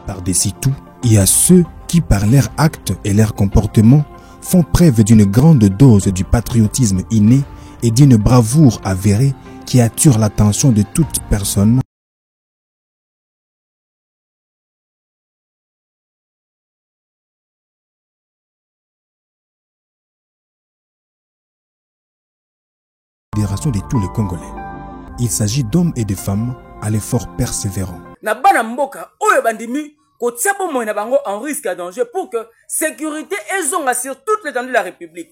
par-dessus tout, et à ceux qui, par leurs actes et leurs comportements, font preuve d'une grande dose du patriotisme inné et d'une bravoure avérée qui attire l'attention de toute personne. De tous les Congolais. Il s'agit d'hommes et de femmes à l'effort persévérant. Na bana mboka oyo bandimi kotia bomoi na bango en risque à danger pour que sécurité ezonga sur toute l'étendue de la République.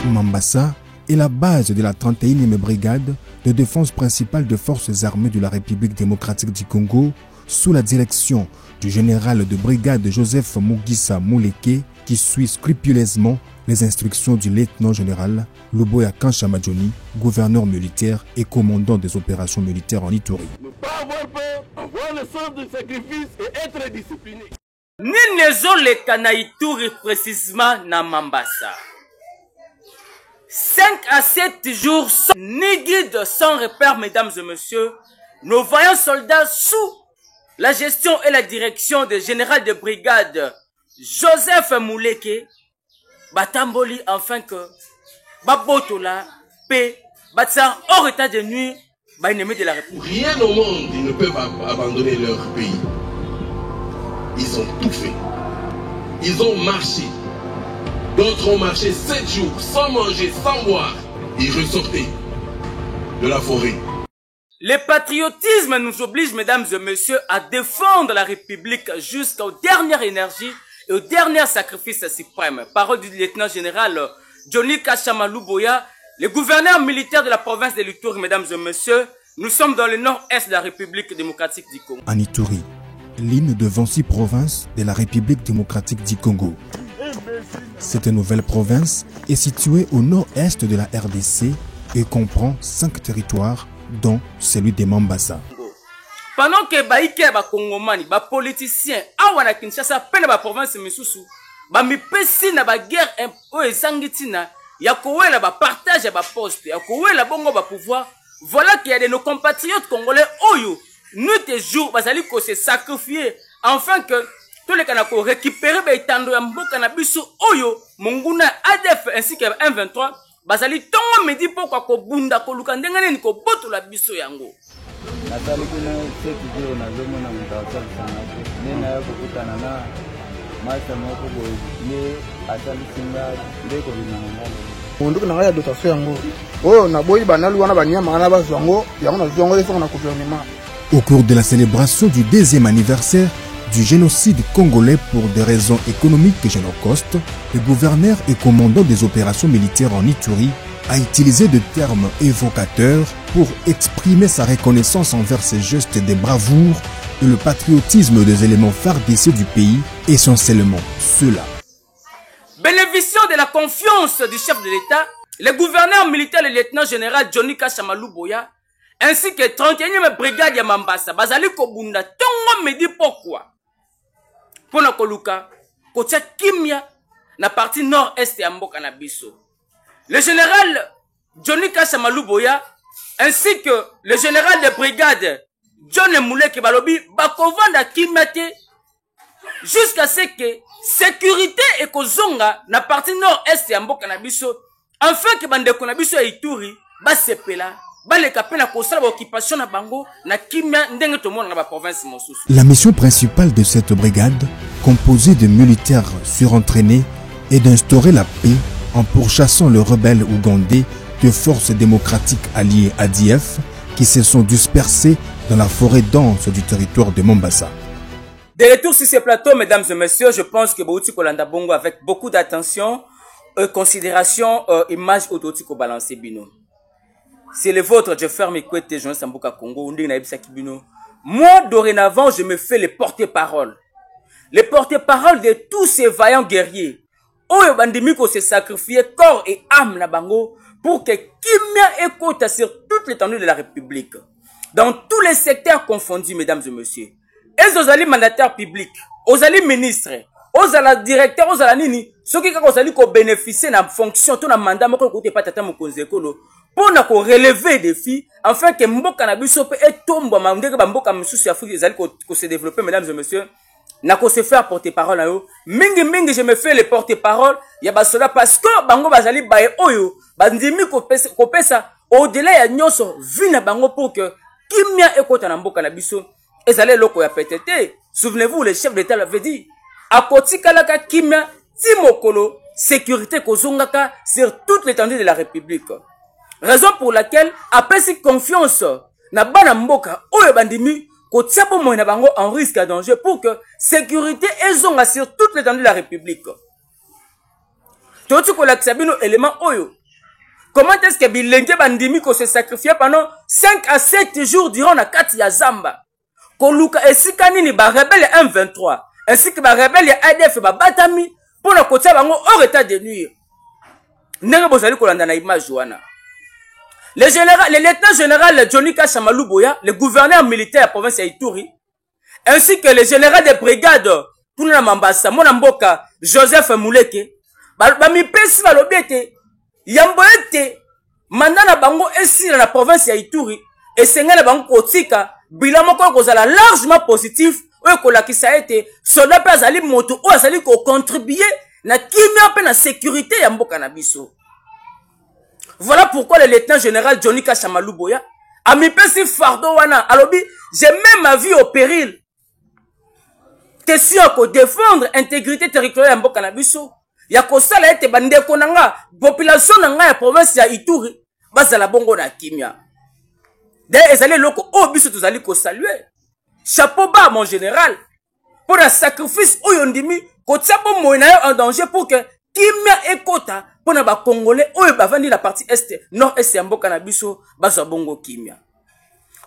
Mambasa est la base de la 31e brigade de défense principale des forces armées de la République démocratique du Congo sous la direction du général de brigade Joseph Mugisa Mouleke qui suit scrupuleusement les instructions du lieutenant-général Luboya Kanchamadjoni, gouverneur militaire et commandant des opérations militaires en Ituri. Ne pas avoir peur, avoir le sens du sacrifice et être discipliné. Ninezo le kana Ituri précisément na Mambasa. 5 à 7 jours sans ni guide, sans repère, mesdames et messieurs, nos vaillants soldats sous la gestion et la direction du général de brigade Joseph Mouleke batamboli enfin que babotola paix batsa hors état de nuit ennemi de la République. Rien au monde ils ne peuvent abandonner leur pays. Ils ont tout fait. Ils ont marché. D'autres ont marché 7 jours sans manger, sans boire. Ils ressortaient de la forêt. Le patriotisme nous oblige, mesdames et messieurs, à défendre la République jusqu'aux dernières énergies et aux derniers sacrifices suprêmes. Parole du lieutenant-général Johnny Kachama-Luboya, le gouverneur militaire de la province de l'Ituri, mesdames et messieurs. Nous sommes dans le nord-est de la République démocratique du Congo. En Ituri, l'hymne de 26 provinces de la République démocratique du Congo. Cette nouvelle province est située au nord-est de la RDC et comprend 5 territoires, dont celui de Mambasa. Pendant que baïke ba Congomani, ba politiciens, awana Kinshasa, pena ba province misusu, ba mipesi na ba guerre o ezangitina, ya kowela ba partage ba poste, ya kowela bongo ba pouvoir. Voilà qu'il y a de nos compatriotes congolais oyo, nuit et jour, bazali ko se sacrifier afin que tous les Kanako récupèrent ba itando ya mboka na biso oyo, Monguna ADF ainsi que M23, bazali tongo medi pourquoi ko bunda ko luka ndengane ni ko boto la biso yango. Natali kuna seki jiro na zomo na mtawasali sana. Nena ya kukutana na maisha mwako boy. Ne atali singa ndeko binangana. Munduku na ngaya dotation yango. Oyo na boyi banalu wana banyama na bazo yango, yango na zongo leso na gouvernement. Au cours de la célébration du 2e anniversaire du génocide congolais pour des raisons économiques et génocostes, le gouverneur et commandant des opérations militaires en Ituri a utilisé de termes évocateurs pour exprimer sa reconnaissance envers ces gestes de bravoure et le patriotisme des éléments phares du pays, essentiellement ceux-là. Bénéficiant de la confiance du chef de l'État, le gouverneur militaire, le lieutenant-général Johnny Kachama-Luboya, ainsi que 31e brigade ya Mambasa, bazali kobunda tongo me dit pourquoi. Pour na koluka, kotia kimia na partie nord-est ya mboka na biso. Le général Johnny Kachama-Luboya, ainsi que le général de brigade John Mouleke Balobi, bakovanda kimate jusqu'à ce que sécurité et kozonga na partie nord-est ya mboka na biso, afin que bandeko na biso ya Ituri basepela. La mission principale de cette brigade, composée de militaires surentraînés, est d'instaurer la paix en pourchassant les rebelles ougandais de forces démocratiques alliées ADF qui se sont dispersés dans la forêt dense du territoire de Mambasa. De retour sur ces plateaux, mesdames et messieurs, je pense que Bouti Kolanda Bongo avec beaucoup d'attention, considération, image autotique au balancé bino. C'est le vôtre, je ferme mes couettes, Jean Sambuka Congo, moi, dorénavant, je me fais le porte-parole. Le porte-parole de tous ces vaillants guerriers. Oyo bandimiko se sacrifier corps et âme na bango pour que Kimia écoute sur toute l'étendue de la République. Dans tous les secteurs confondus, mesdames et messieurs. Et aux alliés mandataires publics, aux alliés ministres, aux alliés directeurs, aux alliés nini, ceux qui ont bénéficié de la fonction, de la mandat, pour relever des défis, afin que Mboka na biso peut être tombé, mboka misusu Afrique se développer, mesdames et messieurs. n'a qu'à se faire porte-parole à eux. Mingi, je me fais les porte-parole. Il y a basoda parce que bango bazali bae oyo. Bandimi kopesa au-delà ya nyonso vina bango pour que kimia ekota na mboka na biso. Ezale loko ya PTT. Souvenez-vous, le chef d'État l'avait dit. Akoti kalaka kimia timokolo sécurité kozongaka sur toute l'étendue de la République. Raison pour laquelle après si confiance na bana mboka oyo bandimi kotia po moina bango en risque à danger pour que sécurité ezonga sur toute l'étendue de la République. Toti ko lakisa bino élément oyo. Comment est-ce que bilenge bandimi ko se sacrifier pendant 5 à 7 jours durant la kati ya Zamba? Ko luka esika nini ba rebelle M23 ainsi que ba rebelle ya ADF ba batami pour na kotia bango hors état de nuire. Ndenge bozali ko landa na image wana. Le lieutenant général Johnny Kashamalou Boya, le gouverneur militaire de la province de Ituri, ainsi que le général de brigade Puna Mambasa, Monamboka, Joseph Mouleke, mi pesi balobete, yamboete, mandana bango esi dans la province de Ituri, et sengana bango kotika, bilamoko kozala largement positif, oyo kolakisa ete, soldat pe azali moto, oyo azali ko contribuer na kimia pe na sécurité ya mboka na biso. Voilà pourquoi le lieutenant général Johnny Kashamalou Boya a mis pesi fardeau wana. Alors, j'ai même ma vie au péril. Question à défendre l'intégrité territoriale de Mboka na biso. Ya ko sala ete bandeko nanga population nanga ya province ya Ituri bazala bongo na kimia. D'ailleurs, ezali loko o biso tozali ko saluer. Chapeau bas mon général pour un sacrifice oyo ndimi ko tia bo moina en danger pour que kimia ekota pour na ba congolais oyo bavandi la partie est nord-est ya mboka na biso bazwa bongo kimia.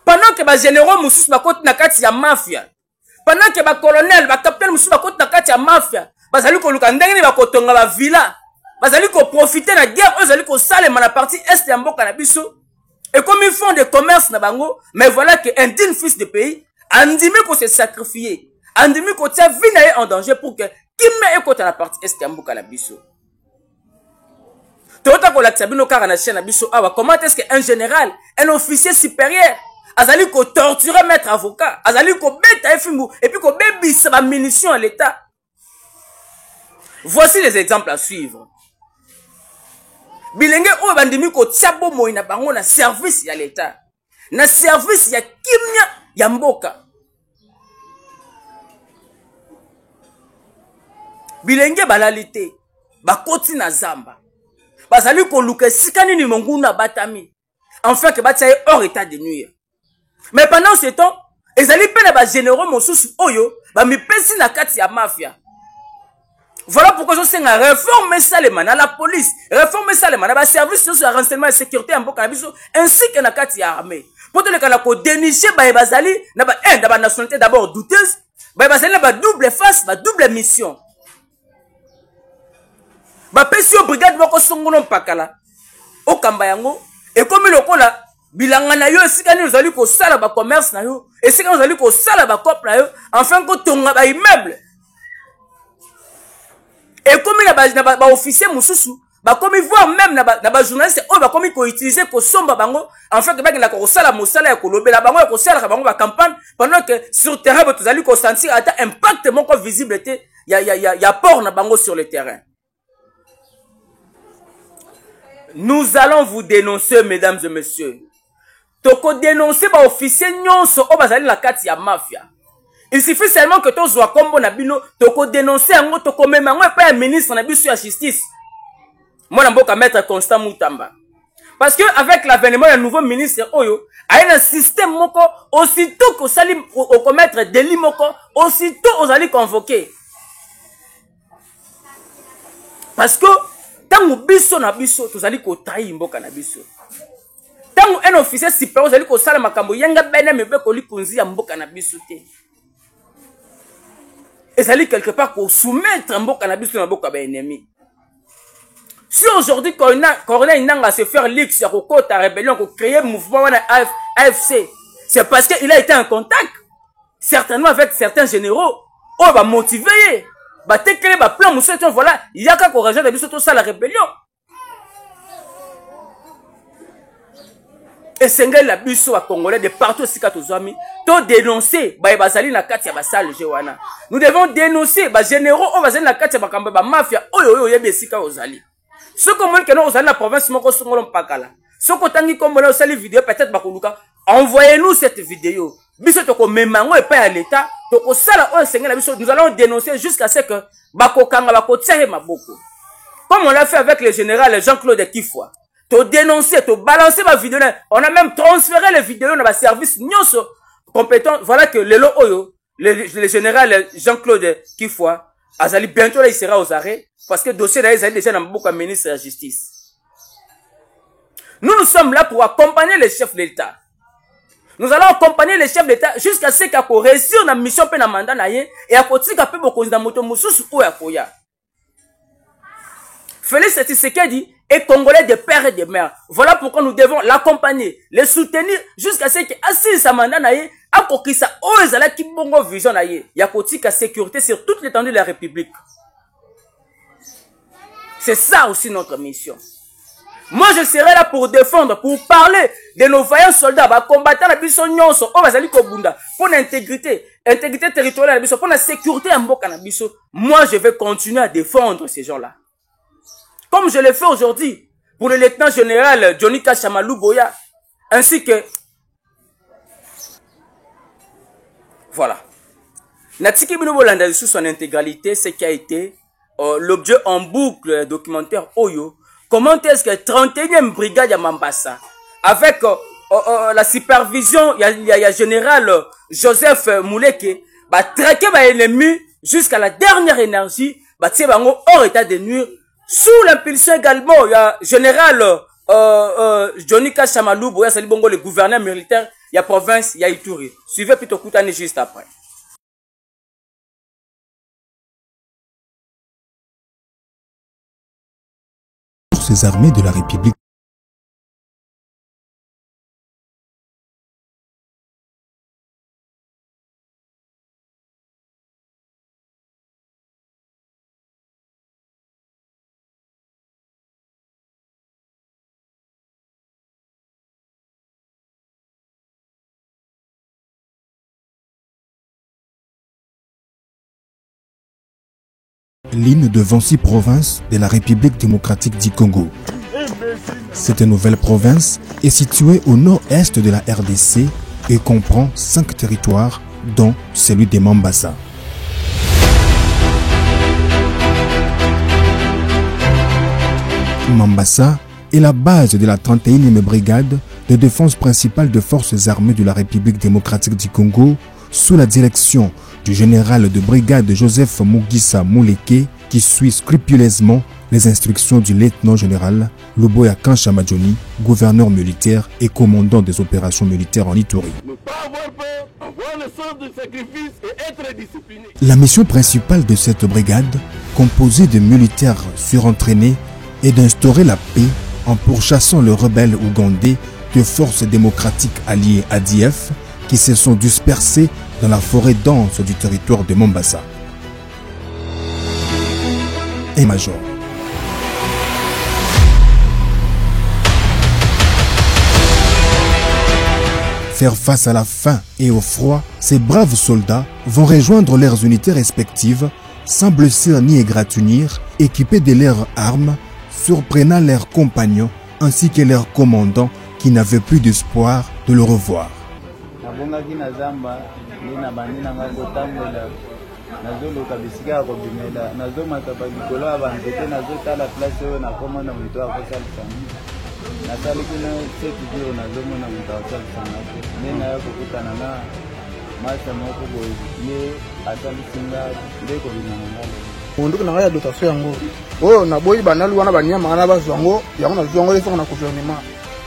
Pendant que ba généraux mususu bakoti na kati ya mafia, pendant que ba colonel ba capitaine mususu bakoti na kati ya mafia, bazali ko luka ndenge ni bakotonga ba villa, bazali ko profiter na guerre oyo zali ko salema na partie est ya mboka na biso. Et comme ils font des commerces na bango, mais voilà que un digne fils de pays andimi ko se sacrifier, andimi ko tia vie na en danger pour que kimia ekota na partie est ya mboka na biso. Comment est-ce qu'un général, un officier supérieur, azali ko torturer maître avocat, azali ko beta efimu, et puis ko bebi sa munition à l'État. Voici les exemples à suivre. Bilenge o bandimi ko tiabo moina bango na service ya l'État, na service ya kimia ya mboka. Bilenge balalite, bakoti na Zamba. Bazali ko luka sikani ni monguna batami. Enfin que bataille hors état de nuire. Mais pendant ce temps, ezali pe na ba généraux mosusu oyo ba mi pesi na kati ya mafia. Voilà pourquoi je sais réformer ça les man à la police, réformer ça les man à ba service de renseignement et sécurité en mboka biso ainsi que na kati ya armée. Pour te le kana ko dénicher ba bazali na ba nationalité d'abord douteuse, ba bazali na ba double face, ba double mission. Ba pesi o brigade moko songono mpakala o kamba yango et comme lokola bilanga na yo esika ni ozali ko sala ba commerce na yo esika ozali ko sala ba cop na yo enfin ko tonga ba immeuble et comme ba officier mususu ba comme voir même na ba journaliste o ba comme ko utiliser ko somba bango enfin que ba na ko sala mosala ya ko lobela bango ya ko sala ka bango ba campagne pendant que sur terrain ba tozali ko sentir ata impact moko visible te ya port na bango sur le terrain. Nous allons vous dénoncer, mesdames et messieurs. Toko dénoncer ba officier nyonso o bazali la kati ya mafia. Il suffit seulement que to zwa kombo na bino toko dénoncer yango toko mema yango pa ministre na biso ya justice. Moi na mboka maître Constant Mutamba. Parce que avec l'avènement d'un nouveau ministre oyo, a un système moko aussitôt ko sali au commettre délit moko, aussitôt ozali convoqué. Parce que tango biso na biso tozali ko tayi mboka na biso. Tango un officier supérieur ozali ko sala makambo yenga bene mebe ko likunzi ya mboka na biso te. Ezali quelque part ko soumettre mboka na biso na mboka ba ennemi. Si aujourd'hui Corneille Nanga se faire lix ya ko kota rébellion ko créer mouvement na AFC, c'est parce qu'il a été en contact certainement avec certains généraux on va motiver. Bah tekele ba plan muso to voilà yaka ko rejoindre biso to ça la rébellion esengeli la biso à Congolais de partout sika tozwami to dénoncer ba bazali na kati ya basale jewana. Nous devons dénoncer ba généraux o bazali na kati ya bakambe ba mafia oyo yebi sika ozali. Ce comme que nous ozali na province moko songolo mpakala. Ce ko tangi comme na osali vidéo peut-être bakoluka envoyez-nous cette vidéo. Biso toko memango et pas à l'état toko sala o esengeli la biso nous allons dénoncer jusqu'à ce que bakokanga bakotia maboko. Comme on l'a fait avec le général Jean-Claude Kifwa. To dénoncer, to balancer ma vidéo. On a même transféré les vidéos dans ma service nyonso compétent. Voilà que le oyo, le général Jean-Claude Kifwa, azali bientôt là il sera aux arrêts parce que le dossier là il est déjà dans beaucoup de ministre de la justice. Nous sommes là pour accompagner les chefs de l'État. Nous allons accompagner les chefs d'État jusqu'à ce qu'il y ait réussir dans mission pe na mandat na ye et à côté qu'il y ait beaucoup de moto mususu ou ya. Félix Tshisekedi est congolais de père et de mère. Voilà pourquoi nous devons l'accompagner, les soutenir jusqu'à ce qu'il assise sa mandat naie, à kokisa ozala ki bongo vision naie. Ya kotika sécurité sur toute l'étendue de la République. C'est ça aussi notre mission. Moi je serai là pour défendre, pour parler de nos vaillants soldats, bah combattants la biso nyonso, o bazali ko bunda, pour l'intégrité territoriale la biso, pour la sécurité en mboka na biso. Moi je vais continuer à défendre ces gens-là. Comme je l'ai fait aujourd'hui pour le lieutenant général Johnny Kashamalou Boya, ainsi que... Voilà. Natiki Binobolanda sous son intégralité, ce qui a été l'objet en boucle documentaire Oyo. Comment est-ce que 31e brigade à Mambasa, avec la supervision, il y a général Joseph Mouleke, va traquer l'ennemi jusqu'à la dernière énergie, va tirer hors état de nuire. Sous l'impulsion également, il y a général Johnny Kashamalou Boya Sali Bongo, le gouverneur militaire, il y a province, il y a Ituri. Suivez plutôt Koutane juste après. Forces armées de la République. L'hymne de Vancy province de la République démocratique du Congo. Cette nouvelle province est située au nord-est de la RDC et comprend 5 territoires, dont celui de Mambasa. Mambasa est la base de la 31e brigade de défense principale des forces armées de la République démocratique du Congo, sous la direction du général de brigade Joseph Mugisa Mouleke, qui suit scrupuleusement les instructions du lieutenant-général Luboya Kanshamadjoni, gouverneur militaire et commandant des opérations militaires en Ituri. La mission principale de cette brigade, composée de militaires surentraînés, est d'instaurer la paix en pourchassant les rebelles ougandais de forces démocratiques alliées ADF qui se sont dispersés dans la forêt dense du territoire de Mambasa. Et major. Faire face à la faim et au froid, ces braves soldats vont rejoindre leurs unités respectives sans blessure ni égratignure, équipés de leurs armes, surprenant leurs compagnons ainsi que leurs commandants qui n'avaient plus d'espoir de le revoir.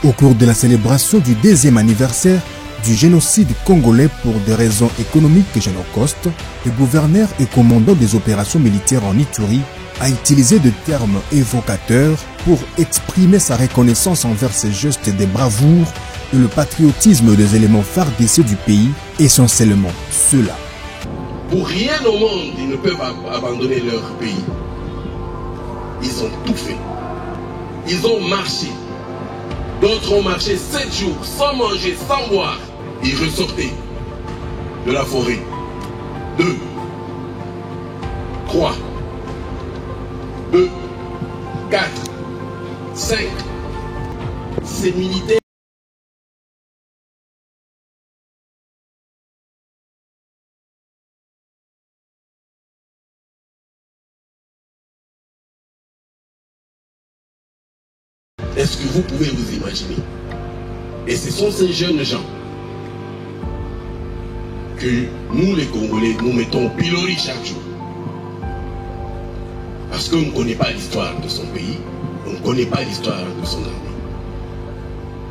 Au cours de la célébration du 2e anniversaire du génocide congolais pour des raisons économiques et génocostes, le gouverneur et commandant des opérations militaires en Ituri a utilisé des termes évocateurs pour exprimer sa reconnaissance envers ces gestes de bravoure et le patriotisme des éléments phares d'essai du pays, essentiellement ceux-là. Pour rien au monde, ils ne peuvent abandonner leur pays. Ils ont tout fait. Ils ont marché D'autres ont marché 7 jours sans manger, sans boire. Ils ressortaient de la forêt. 2, 3, 2, 4, 5. Ces militaires. Est-ce que vous pouvez vous imaginer? Et ce sont ces jeunes gens que nous les Congolais, nous mettons au pilori chaque jour. Parce qu'on ne connaît pas l'histoire de son pays, on ne connaît pas l'histoire de son armée.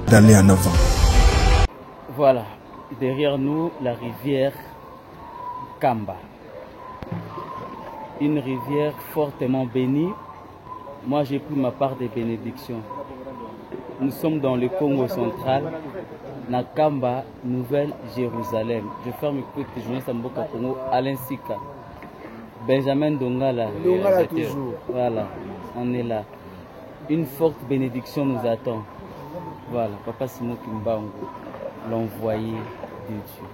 D'aller en avant. Voilà, derrière nous, la rivière Kamba. Une rivière fortement bénie. Moi, j'ai pris ma part des bénédictions. Nous sommes dans le Congo central, Nakamba, Nouvelle-Jérusalem. Je ferme mes coups de journaliste à Mboka Congo, Alain Sika. Benjamin Dongala. Dongala toujours. Voilà, on est là. Une forte bénédiction nous attend. Voilà, Papa Simon Kimbango, l'envoyé de Dieu.